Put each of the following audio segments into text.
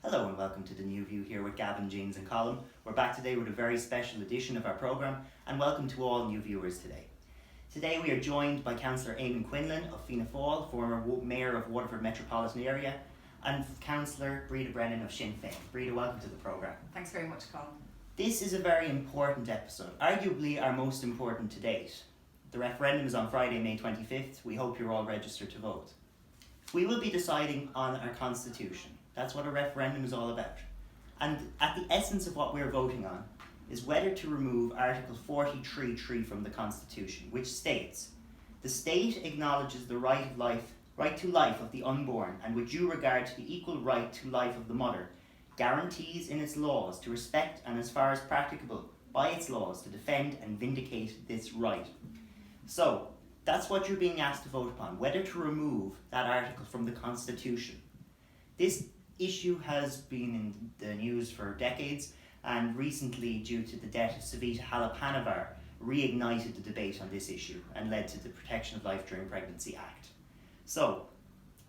Hello and welcome to the New View here with Gavin, James and Colin. We're back today with a very special edition of our programme and welcome to all new viewers today. Today we are joined by Councillor Eamon Quinlan of Fianna Fáil, former Mayor of Waterford Metropolitan Area, and Councillor Breda Brennan of Sinn Féin. Breda, welcome to the programme. Thanks very much, Colin. This is a very important episode, arguably our most important to date. The referendum is on Friday, May 25th. We hope you're all registered to vote. We will be deciding on our constitution. That's what a referendum is all about. And at the essence of what we're voting on is whether to remove Article 43.3 from the Constitution, which states, "The state acknowledges the right to life of the unborn, and with due regard to the equal right to life of the mother, guarantees in its laws to respect and as far as practicable by its laws to defend and vindicate this right." So, that's what you're being asked to vote upon, whether to remove that article from the Constitution. This issue has been in the news for decades, and recently, due to the death of Savita Halappanavar, reignited the debate on this issue and led to the Protection of Life During Pregnancy Act. So,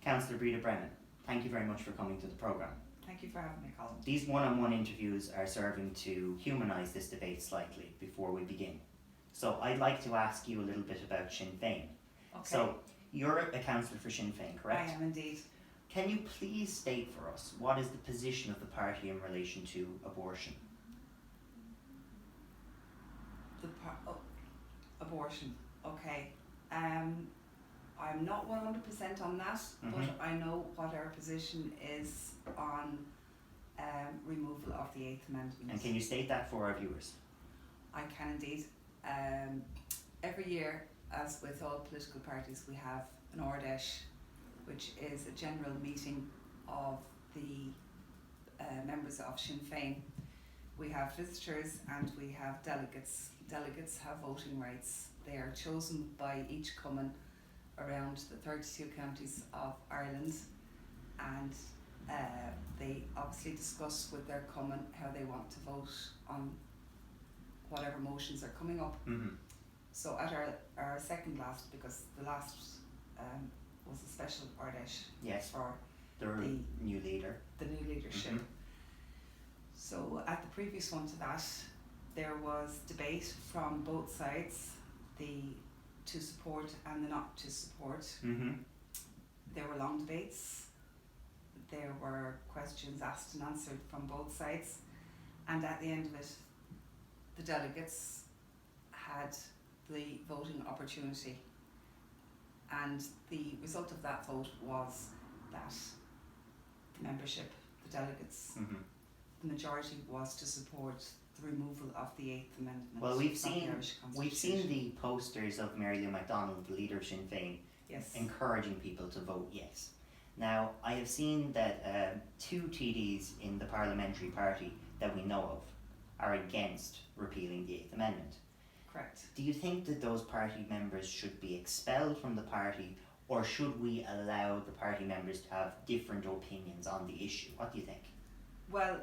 Councillor Breda Brennan, thank you very much for coming to the programme. Thank you for having me, Colin. These one-on-one interviews are serving to humanise this debate slightly before we begin. So I'd like to ask you a little bit about Sinn Féin. Okay. So, you're a councillor for Sinn Féin, correct? I am indeed. Can you please state for us what is the position of the party in relation to abortion? Abortion. Okay. I'm not 100% on that, but I know what our position is on removal of the Eighth Amendment. And can you state that for our viewers? I can indeed. Every year, as with all political parties, we have an RDESH, which is a general meeting of the members of Sinn Féin. We have visitors and we have delegates. Delegates have voting rights. They are chosen by each Cumann around the 32 counties of Ireland, and they obviously discuss with their Cumann how they want to vote on whatever motions are coming up. So at our second last, because the last was a special RDESH, yes, for the new leader. The new leadership. So at the previous one to that, there was debate from both sides, the to support and the not to support. There were long debates. There were questions asked and answered from both sides, and at the end of it, the delegates had the voting opportunity. And the result of that vote was that the membership, the delegates, the majority was to support the removal of the Eighth Amendment. Well, we've from the Irish seen the posters of Mary Lou MacDonald, the leader of Sinn Féin, yes, encouraging people to vote yes. Now, I have seen that two TDs in the parliamentary party that we know of are against repealing the Eighth Amendment. Correct. Do you think that those party members should be expelled from the party, or should we allow the party members to have different opinions on the issue? What do you think? Well,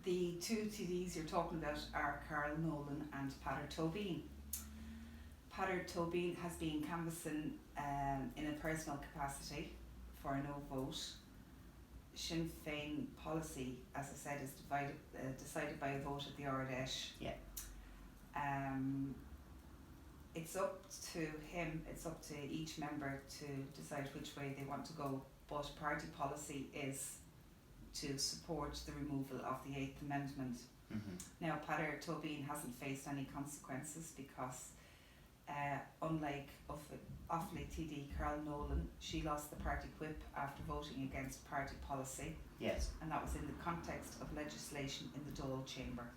the two TDs you're talking about are Carol Nolan and Peadar Tóibín. Peadar Tóibín has been canvassing in a personal capacity for a no vote. Sinn Féin policy, as I said, is decided by a vote at the RDESH. Yeah. It's up to him, it's up to each member to decide which way they want to go, but party policy is to support the removal of the Eighth Amendment. Now, Peadar Tóibín hasn't faced any consequences because unlike Offaly TD Carol Nolan, she lost the party whip after voting against party policy. Yes. And that was in the context of legislation in the Dáil chamber.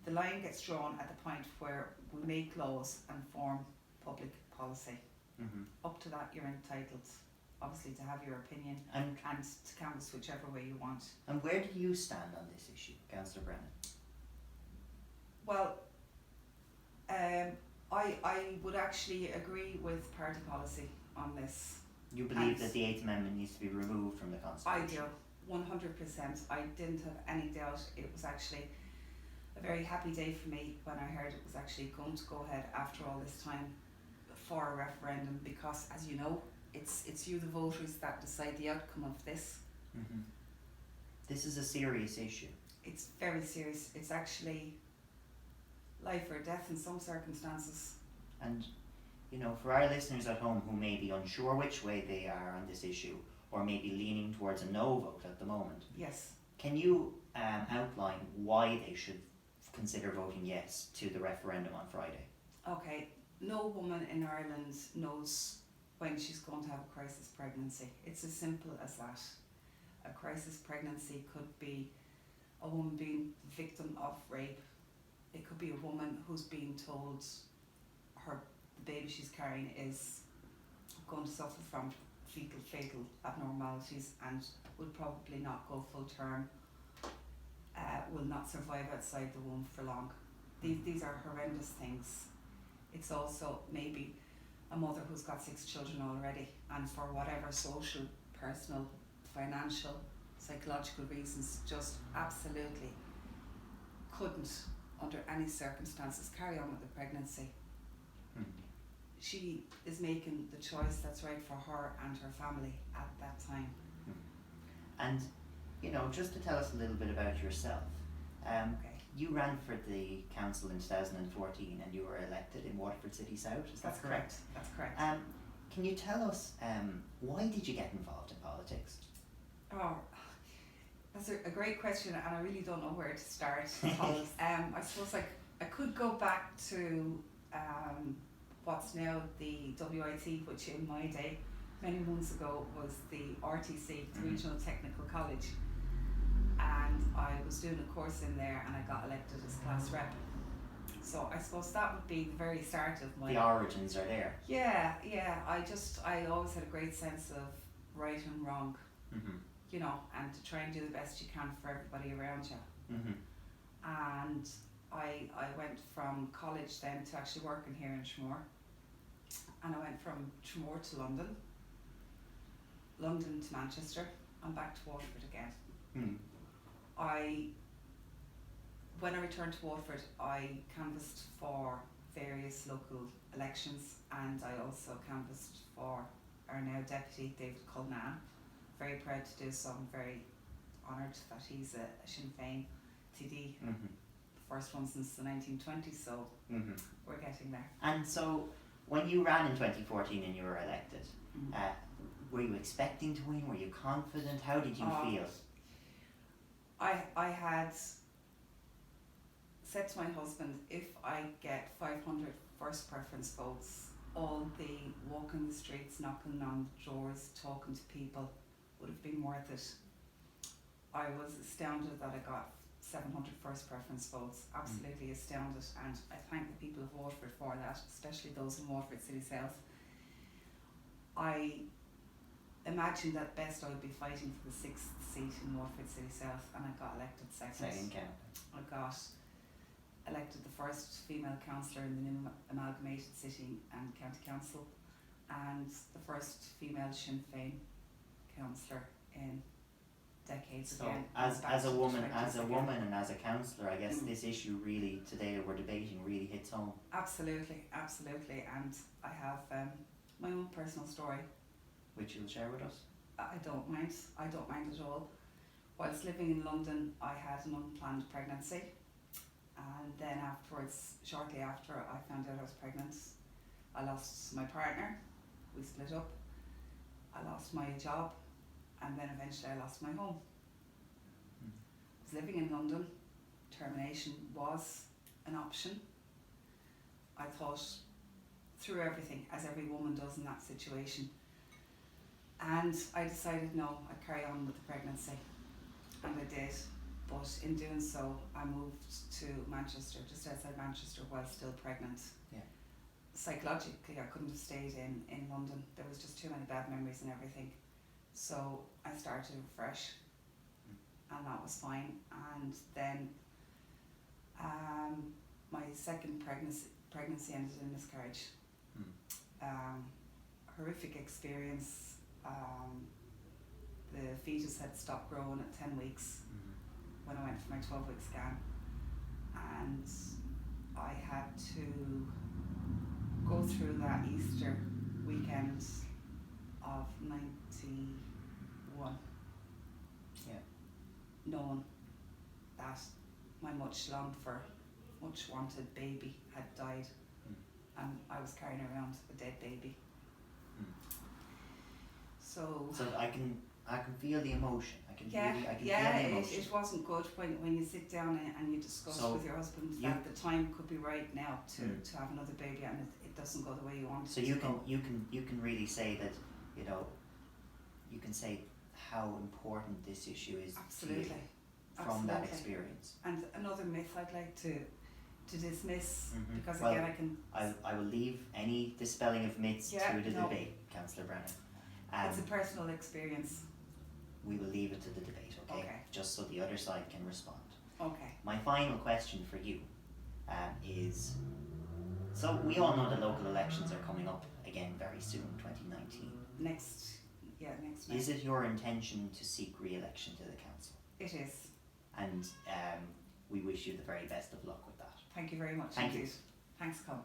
The line gets drawn at the point where we make laws and form public policy. Up to that, you're entitled, obviously, to have your opinion and to canvass whichever way you want. And where do you stand on this issue, Councillor Brennan? Well, I would actually agree with party policy on this. You believe that the Eighth Amendment needs to be removed from the Constitution? I do, 100%. I didn't have any doubt. It was actually a very happy day for me when I heard it was actually going to go ahead after all this time for a referendum, because, as you know, it's you, the voters, that decide the outcome of this. This is a serious issue. It's very serious. It's actually life or death in some circumstances. And, you know, for our listeners at home who may be unsure which way they are on this issue, or maybe leaning towards a no vote at the moment, Yes. can you outline why they should consider voting yes to the referendum on Friday? Okay, no woman in Ireland knows when she's going to have a crisis pregnancy. It's as simple as that. A crisis pregnancy could be a woman being the victim of rape. It could be a woman who's being told the baby she's carrying is going to suffer from fatal abnormalities and will probably not go full term, will not survive outside the womb for long. These are horrendous things. It's also maybe a mother who's got 6 children already, and for whatever social, personal, financial, psychological reasons just absolutely couldn't, under any circumstances, carry on with the pregnancy. She is making the choice that's right for her and her family at that time. And, you know, just to tell us a little bit about yourself, Okay. you ran for the council in 2014 and you were elected in Waterford City South, is that correct? That's correct. Can you tell us why did you get involved in politics? Oh, that's a great question, and I really don't know where to start. Because, I suppose I could go back to what's now the WIT, which in my day, many months ago, was the RTC, the Regional Technical College. And I was doing a course in there and I got elected as class rep. So I suppose that would be the very start of my... The origins are there. Yeah. I always had a great sense of right and wrong, you know, and to try and do the best you can for everybody around you. And I went from college then to actually working here in Tramore. And I went from Tramore to London to Manchester, and back to Waterford again. When I returned to Waterford, I canvassed for various local elections, and I also canvassed for our now deputy, David Cllr. Very proud to do so. I'm very honoured that he's a Sinn Féin TD, the first one since the 1920s, so we're getting there. And so, when you ran in 2014 and you were elected, were you expecting to win? Were you confident? How did you feel? I had said to my husband, if I get 500 first preference votes, all the walking the streets, knocking on doors, talking to people would have been worth it. I was astounded that I got 700 first preference votes, absolutely astounded, and I thank the people of Waterford for that, especially those in Waterford City South. I imagined that best I would be fighting for the 6th seat in Waterford City South, and I got elected second. I got elected the first female councillor in the new amalgamated city and county council, and the first female Sinn Féin councillor in decades. So again. as a woman and as a councillor, I guess this issue really today we're debating really hits home. Absolutely, and I have my own personal story, which you'll share with us. I don't mind at all. Whilst living in London, I had an unplanned pregnancy, and then afterwards, shortly after I found out I was pregnant, I lost my partner, we split up, I lost my job, and then eventually I lost my home. I was living in London, termination was an option. I thought through everything, as every woman does in that situation, and I decided no, I'd carry on with the pregnancy, and I did. But in doing so, I moved to Manchester, just outside Manchester, while still pregnant. Yeah. Psychologically, I couldn't have stayed in London. There was just too many bad memories and everything. So I started afresh, and that was fine. And then my second pregnancy ended in miscarriage. Horrific experience. The fetus had stopped growing at 10 weeks when I went for my 12-week scan, and I had to go through that Easter weekend of 91. Yeah. known that my much longed for, much wanted baby had died, and I was carrying around a dead baby. So I can feel the emotion. I can feel the emotion. It wasn't good when you sit down and you discuss with your husband that the time could be right now to have another baby, and it doesn't go the way you want it to go. You can really say that, you know, you can say how important this issue is Absolutely. to you from that experience. And another myth I'd like to dismiss, because well, again I will leave any dispelling of myths to the debate, Councillor Brennan. It's a personal experience. We will leave it to the debate, okay? Just so the other side can respond. Okay. My final question for you is, so we all know the local elections are coming up again very soon, 2019. Next May. Is it your intention to seek re-election to the council? It is. And we wish you the very best of luck with that. Thank you very much. Thank you. Thanks, Colin.